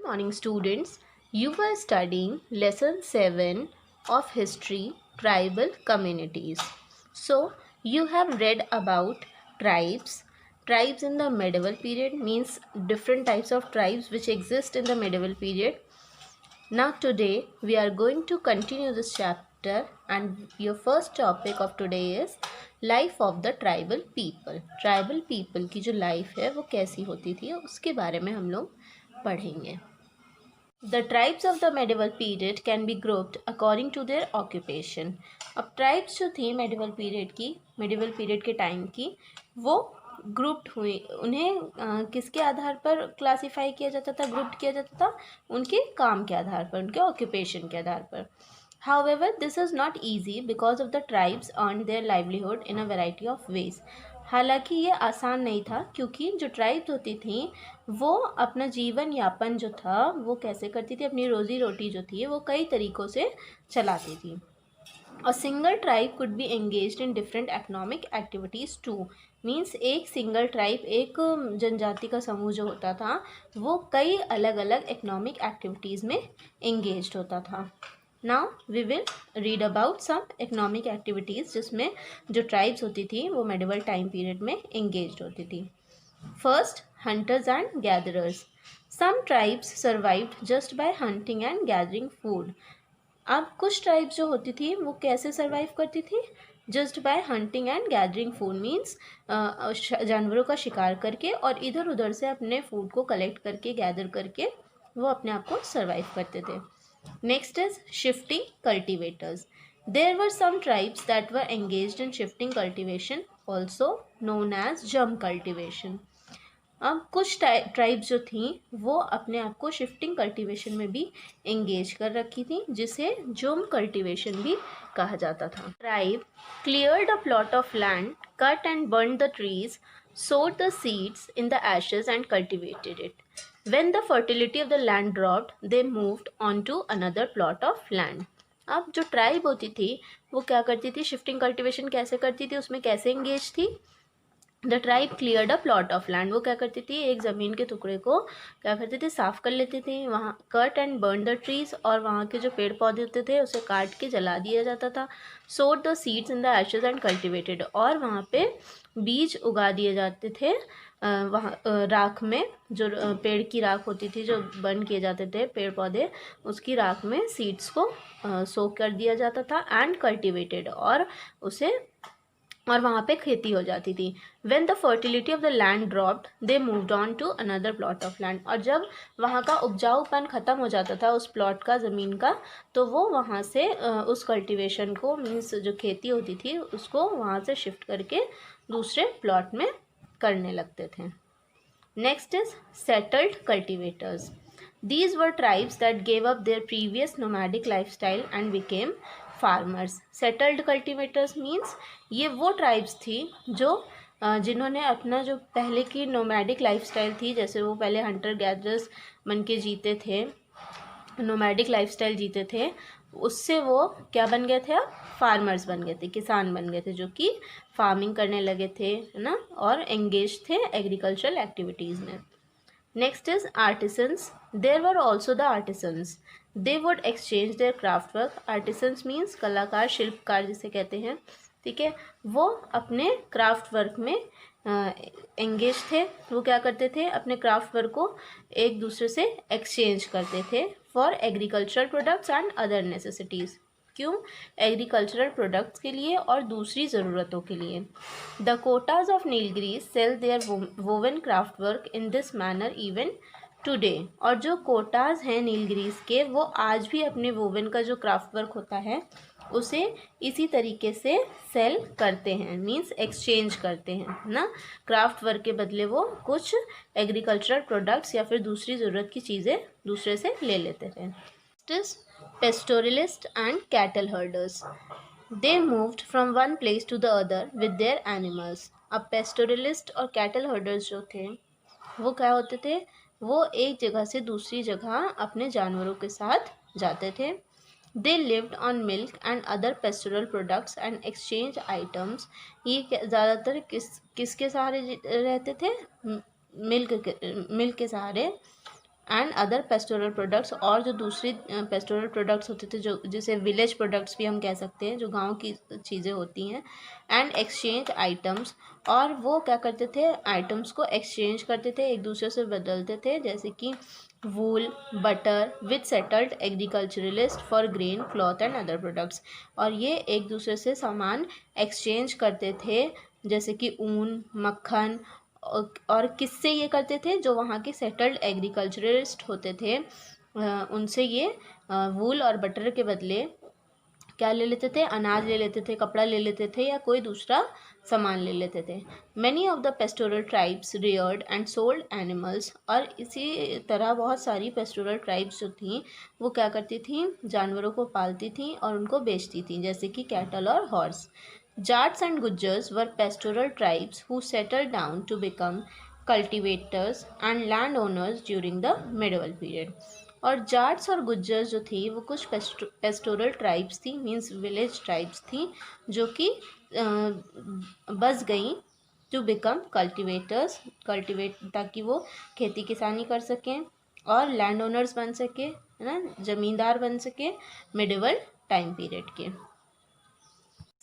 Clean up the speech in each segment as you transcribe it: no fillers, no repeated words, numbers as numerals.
morning, students. You were studying lesson 7 of history, tribal communities. So, you have read about tribes. Tribes in the medieval period means different types of tribes which exist in the medieval period. Now, today we are going to continue this chapter, and your first topic of today is life of the tribal people. Tribal people की जो life है वो कैसी होती थी उसके बारे में हम लोग पढ़ेंगे. The tribes of the medieval period can be grouped according to their occupation. अब ट्राइब्स जो थी मेडिवल पीरियड के टाइम की, वो ग्रुप्ड हुई. उन्हें किसके आधार पर क्लासिफाई किया जाता था, ग्रुप्ड किया जाता था? उनके काम के आधार पर, उनके ऑक्यूपेशन के आधार पर. However, this is not easy because of the tribes earned their livelihood in a variety of ways. हालांकि ये आसान नहीं था क्योंकि जो ट्राइब्स होती थी वो अपना जीवन यापन जो था वो कैसे करती थी, अपनी रोज़ी रोटी जो थी वो कई तरीक़ों से चलाती थी. A single tribe could be engaged in different economic activities too. Means एक सिंगल ट्राइब, एक जनजाति का समूह जो होता था वो कई अलग अलग इकोनॉमिक एक्टिविटीज़ में एंगेज होता था. Now we will read about some economic activities जिसमें जो ट्राइब्स होती थी वो मेडिवल टाइम पीरियड में एंगेज होती थी. First, hunters and gatherers. Some tribes survived just by hunting and gathering food. अब कुछ ट्राइब्स जो होती थी वो कैसे सर्वाइव करती थी? Just by hunting and gathering food means जानवरों का शिकार करके और इधर उधर से अपने फूड को कलेक्ट करके, गैदर करके वो अपने आप को सर्वाइव करते थे. Next is shifting cultivators. There were some tribes that were engaged in shifting cultivation, also known as jump cultivation. अब कुछ ट्राइब्स जो थी वो अपने आप को शिफ्टिंग कल्टीवेशन में भी एंगेज कर रखी थी, जिसे जुम कल्टीवेशन भी कहा जाता था. Tribe cleared a plot of land, cut and burn the trees, sowed the seeds in the ashes and cultivated it. When the fertility of the land dropped, they moved on to another plot of land. अब जो tribe होती थी वो क्या करती थी, shifting cultivation कैसे करती थी, उसमें कैसे एंगेज थी? The tribe cleared a plot of land. वो क्या करती थी, एक ज़मीन के टुकड़े को क्या करती थी, साफ़ कर लेती थी. वहाँ cut and burn the trees, और वहाँ के जो पेड़ पौधे होते थे उसे काट के जला दिया जाता था. सोड the seeds in the Ashes and cultivated, और वहाँ पे बीज उगा दिए जाते थे. वहाँ राख में, जो पेड़ की राख होती थी, जो बर्न किए जाते थे पेड़ पौधे, उसकी राख में सीड्स को सोक कर दिया जाता था. एंड कल्टिवेटेड, और वहाँ पे खेती हो जाती थी. When the fertility of the land dropped, they moved on to another plot of land. और जब वहाँ का उपजाऊपन ख़त्म हो जाता था उस प्लॉट का, ज़मीन का, तो वो वहाँ से उस कल्टीवेशन को, मीन्स जो खेती होती थी उसको वहाँ से शिफ्ट करके दूसरे प्लॉट में करने लगते थे. Next is settled cultivators. These were tribes that gave up their previous nomadic lifestyle and became farmers. Settled cultivators means ये वो ट्राइब्स थी जो जिन्होंने अपना जो पहले की नोमैडिक लाइफस्टाइल थी, जैसे वो पहले हंटर गैदरर्स बन के जीते थे, नोमैडिक लाइफस्टाइल जीते थे, उससे वो क्या बन गए थे, अब फार्मर्स बन गए थे, किसान बन गए थे, जो कि फार्मिंग करने लगे थे, है ना, और एंगेज थे एग्रीकल्चरल एक्टिविटीज़ में. Next is artisans. There were also the artisans. They would exchange their craft work. Artisans means कलाकार, शिल्पकार जिसे कहते हैं, ठीक है. वो अपने क्राफ्ट वर्क में एंगेज थे. वो क्या करते थे, अपने क्राफ्ट वर्क को एक दूसरे से एक्सचेंज करते थे for agricultural products and other necessities. क्यों? एग्रीकल्चरल प्रोडक्ट्स के लिए और दूसरी ज़रूरतों के लिए. The Kotas of Nilgiris sell their woven craft work in this manner even today. और जो कोटाज हैं नीलगिरीज के, वो आज भी अपने वोवन का जो क्राफ्ट वर्क होता है उसे इसी तरीके से सेल करते हैं, मीन्स एक्सचेंज करते हैं ना. क्राफ्ट वर्क के बदले वो कुछ एग्रीकल्चरल प्रोडक्ट्स या फिर दूसरी ज़रूरत की चीज़ें दूसरे से ले लेते थे. Pastoralists and cattle herders. They moved from one place to the other with their animals. अब पेस्टोरलिस्ट और कैटल हर्डर्स जो थे वो क्या होते थे, वो एक जगह से दूसरी जगह अपने जानवरों के साथ जाते थे. They lived on milk and other pastoral products and exchange items. ये ज़्यादातर किसके सहारे रहते थे? मिल्क के सहारे. एंड अदर पेस्टोरल प्रोडक्ट्स, और जो दूसरी पेस्टोरल प्रोडक्ट्स होते थे जो जिसे विलेज प्रोडक्ट्स भी हम कह सकते हैं, जो गांव की चीज़ें होती हैं, एंड एक्सचेंज आइटम्स, और वो क्या करते थे, आइटम्स को एक्सचेंज करते थे, एक दूसरे से बदलते थे, जैसे कि wool, butter with settled agriculturalist for grain, cloth and other products. और ये एक दूसरे से सामान एक्सचेंज करते थे, जैसे कि ऊन, मक्खन, और किससे ये करते थे, जो वहाँ के सेटल्ड एग्रीकल्चरलिस्ट होते थे उनसे ये वूल और बटर के बदले क्या ले लेते थे, अनाज ले लेते थे, कपड़ा ले लेते थे, या कोई दूसरा सामान ले लेते थे। Many of the pastoral tribes Rudyard and sold animals, और इसी तरह बहुत सारी पेस्टोरल ट्राइब्स जो थी वो क्या करती थी, जानवरों को पालती थी और उनको बेचती थी, जैसे कि कैटल और horse. Jats and Gujars were pastoral tribes who settled down to become cultivators and landowners during the medieval period. और जाट्स और गुज्जर्स जो थी वो कुछ पेस्टोरल ट्राइब्स थी, मीन्स विलेज ट्राइब्स थी, जो कि बस गई टू बिकम कल्टिवेटर्स, ताकि वो खेती किसानी कर सकें और लैंड ओनर्स बन सके, है ना, ज़मींदार बन सके मिडिवल टाइम पीरियड के।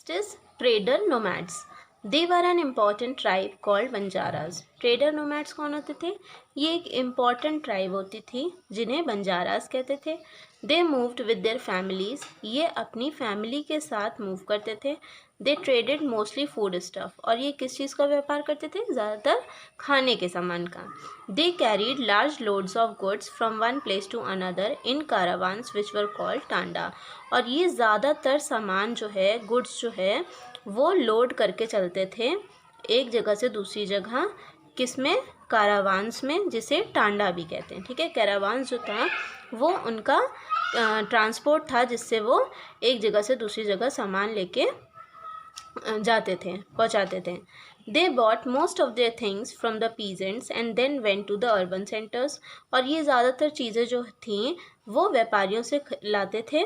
Next is trader nomads. They were an important tribe called Banjaras. Trader nomads कौन होते थे, ये एक इम्पॉर्टेंट ट्राइब होती थी जिन्हें बंजाराज कहते थे। They moved with their families, ये अपनी फैमिली के साथ मूव करते थे। दे ट्रेडेड मोस्टली फूड स्टफ, और ये किस चीज़ का व्यापार करते थे, ज़्यादातर खाने के सामान का। They carried large loads of goods from one place to another in caravans which were called tanda, और ये ज़्यादातर सामान जो है, गुड्स जो है, वो लोड करके चलते थे एक जगह से दूसरी जगह, किसमें, कारावान्स में, जिसे टांडा भी कहते हैं। ठीक है, कैरावान्स जो था वो उनका ट्रांसपोर्ट था, जिससे वो एक जगह से दूसरी जगह सामान लेके जाते थे, पहुंचाते थे। They bought most of their things from the peasants and then went to the urban centres, और ये ज़्यादातर चीज़ें जो थीं वो व्यापारियों से लाते थे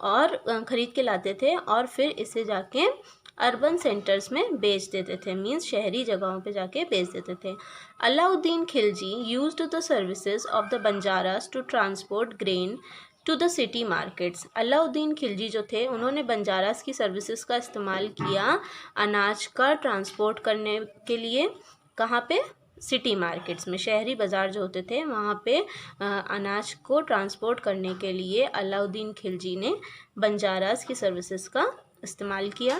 और ख़रीद के लाते थे, और फिर इसे जाके अर्बन सेंटर्स में बेच देते थे, मीन्स शहरी जगहों पे जाके बेच देते थे। Alauddin Khilji used the services of the Banjaras to transport grain to the city markets. Alauddin Khilji जो थे उन्होंने बंजारास की सर्विसेज का इस्तेमाल किया अनाज का ट्रांसपोर्ट करने के लिए, कहाँ पे, सिटी मार्केट्स में, शहरी बाज़ार जो होते थे वहाँ पे अनाज को ट्रांसपोर्ट करने के लिए अलाउद्दीन खिलजी ने बंजारास की सर्विसेज का इस्तेमाल किया।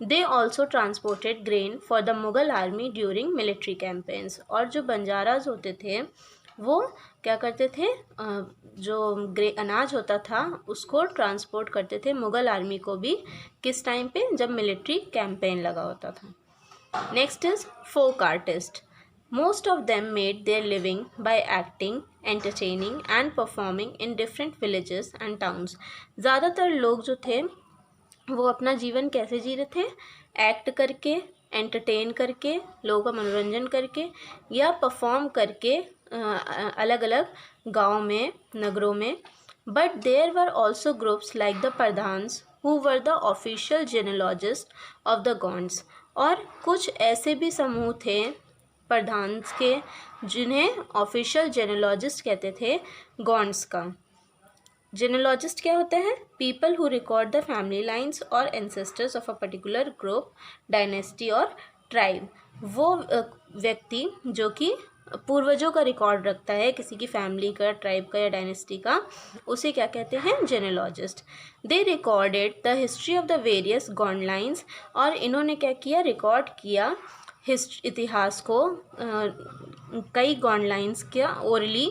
They also transported grain for the Mughal army during military campaigns, और जो बंजाराज होते थे वो क्या करते थे, जो अनाज होता था उसको ट्रांसपोर्ट करते थे मुग़ल आर्मी को भी, किस टाइम पे, जब मिलिट्री कैंपेन लगा होता था। Next is folk artist. Most of them made their living by acting, entertaining and performing in different villages and towns. ज़्यादातर लोग जो थे वो अपना जीवन कैसे जी रहे थे, एक्ट करके, एंटरटेन करके, लोगों का मनोरंजन करके, या परफॉर्म करके अलग अलग गाँव में, नगरों में। But there were also groups like the Pradhans who were the official genealogist of the Gonds, और कुछ ऐसे भी समूह थे प्रधान्स के जिन्हें ऑफिशियल जेनेलॉजिस्ट कहते थे गॉन्ड्स का। जेनेलॉजिस्ट क्या होते हैं, people who record the family lines और ancestors of a particular group, dynasty और ट्राइब। वो व्यक्ति जो कि पूर्वजों का रिकॉर्ड रखता है, किसी की फैमिली का, ट्राइब का या डायनेस्टी का, उसे क्या कहते हैं, genealogist. They recorded the history of the various Gond lines, और इन्होंने क्या किया, रिकॉर्ड किया इतिहास को कई गॉन्ड लाइन्स का ओरली,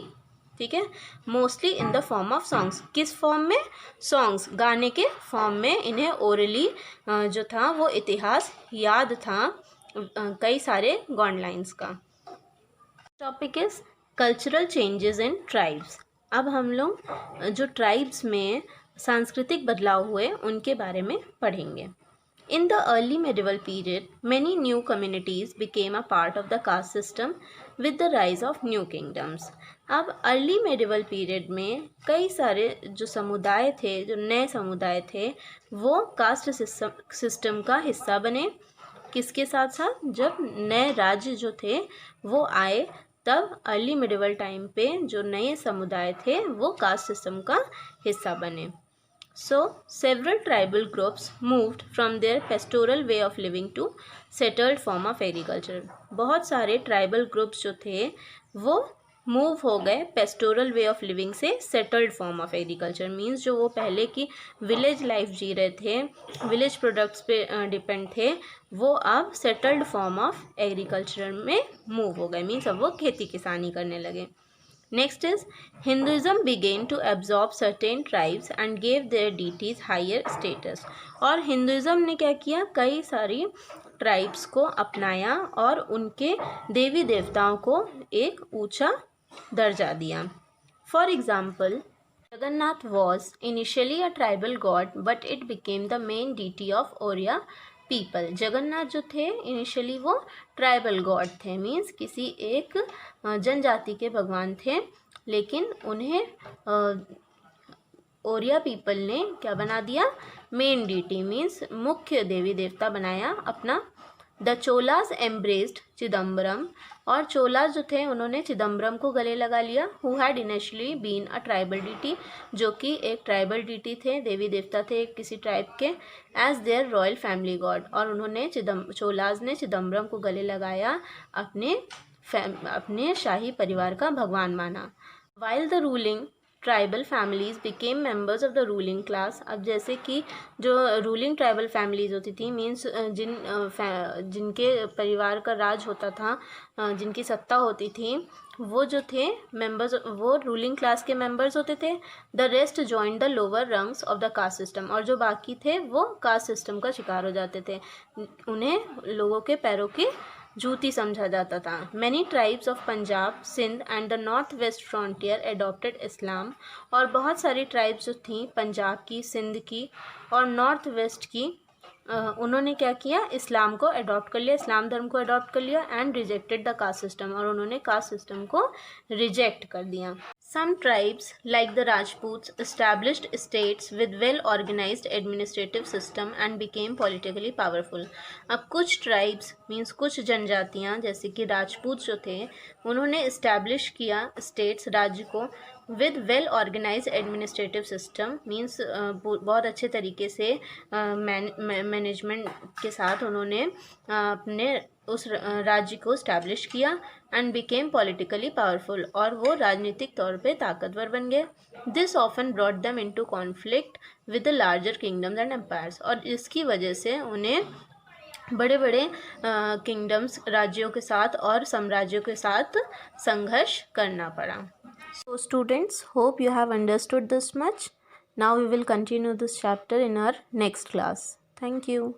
ठीक है, mostly in the form of songs. किस फॉर्म में, सॉन्ग्स, गाने के फॉर्म में इन्हें ओरली जो था वो इतिहास याद था कई सारे गॉन्ड लाइन्स का। Topic is cultural changes in tribes. अब हम लोग जो ट्राइब्स में सांस्कृतिक बदलाव हुए उनके बारे में पढ़ेंगे। In the early medieval period, many new communities became a part of the caste system with the rise of new kingdoms. अब अर्ली मेडिवल पीरियड में कई सारे जो समुदाय थे, जो नए समुदाय थे, वो कास्ट सिस्टम का हिस्सा बने। किसके साथ साथ, जब नए राज्य जो थे वो आए, तब अर्ली मिडिवल टाइम पे जो नए समुदाय थे वो कास्ट सिस्टम का हिस्सा बने. So, several tribal groups moved from their pastoral way of living to settled form of agriculture. बहुत सारे ट्राइबल ग्रुप्स जो थे वो मूव हो गए पेस्टोरल वे ऑफ लिविंग से settled form of agriculture. Means जो वो पहले की विलेज लाइफ जी रहे थे, विलेज प्रोडक्ट्स पे डिपेंड थे, वो अब सेटल्ड फॉर्म ऑफ एग्रीकल्चर में मूव हो गए. मीन्स अब वो खेती किसानी करने लगे. Next is Hinduism began to absorb certain tribes and gave their deities higher status. और हिंदुज़म ने क्या किया, कई सारी ट्राइब्स को अपनाया और उनके देवी देवताओं को एक ऊंचा दर्जा दिया. For example, Jagannath was initially a tribal god but it became the main deity of Oriya people. Jagannath जो थे इनिशियली वो ट्राइबल गॉड थे. मीन्स किसी एक जनजाति के भगवान थे, लेकिन उन्हें ओरिया पीपल ने क्या बना दिया, मेन डीटी. मीन्स मुख्य देवी देवता बनाया अपना. The Cholas embraced Chidambaram. और चोलास जो थे उन्होंने चिदम्बरम को गले लगा लिया. Who had initially been a tribal deity, जो कि एक ट्राइबल डीटी थे, देवी देवता थे किसी ट्राइब के, as their royal family god. और उन्होंने चोलास ने चिदम्बरम को गले लगाया, अपने शाही परिवार का भगवान माना. While the ruling tribal families became members of the ruling class. अब जैसे कि जो रूलिंग ट्राइबल फैमिलीज़ होती थी, मीन्स जिनके परिवार का राज होता था, जिनकी सत्ता होती थी, वो जो थे मेंबर्स, वो रूलिंग क्लास के मेंबर्स होते थे. The rest join the lower rungs of the caste system. और जो बाकी थे वो कास्ट सिस्टम का शिकार हो जाते थे, उन्हें लोगों के पैरों की जूती समझा जाता था. Many tribes of Punjab, Sindh and the north west frontier adopted Islam. और बहुत सारी ट्राइब्स जो थी पंजाब की, सिंध की और नॉर्थ वेस्ट की, उन्होंने क्या किया, इस्लाम को अडॉप्ट कर लिया, इस्लाम धर्म को अडॉप्ट कर लिया. And rejected the caste system. और उन्होंने कास्ट सिस्टम को रिजेक्ट कर दिया. Some tribes, like the Rajputs, established states with well-organized administrative system and became politically powerful. अब कुछ tribes means कुछ जनजातियाँ जैसे कि राजपूत जो थे, उन्होंने establish किया states, राज्य को, with well-organized administrative system means बहुत अच्छे तरीके से मैनेजमेंट के साथ उन्होंने अपने उस राज्य को इस्टेब्लिश किया. And became politically powerful. और वो राजनीतिक तौर पे ताकतवर बन गए. This often brought them into conflict with the larger kingdoms and empires. और इसकी वजह से उन्हें बड़े बड़े किंगडम्स, राज्यों के साथ और साम्राज्यों के साथ संघर्ष करना पड़ा. So students, hope you have understood this much. Now we will continue this chapter in our next class. Thank you.